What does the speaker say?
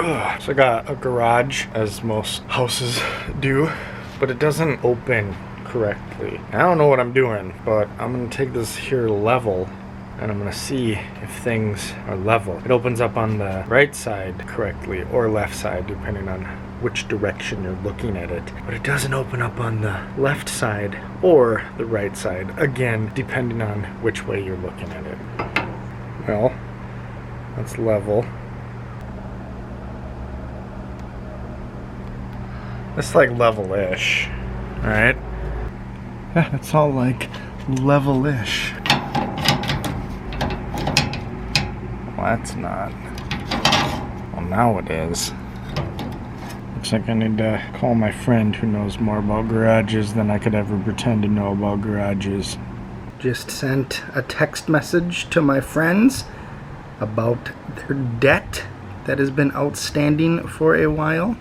So I got a garage, as most houses do, but it doesn't open correctly. I don't know what I'm doing, but I'm gonna take this here level and I'm gonna see if things are level. It opens up on the right side correctly or left side, depending on which direction you're looking at it. But it doesn't open up on the left side or the right side, again, depending on which way you're looking at it. Well, that's level. It's like level-ish, right? Yeah, it's all like level-ish. Well, that's not. Well, now it is. Looks like I need to call my friend who knows more about garages than I could ever pretend to know about garages. Just sent a text message to my friends about their debt that has been outstanding for a while.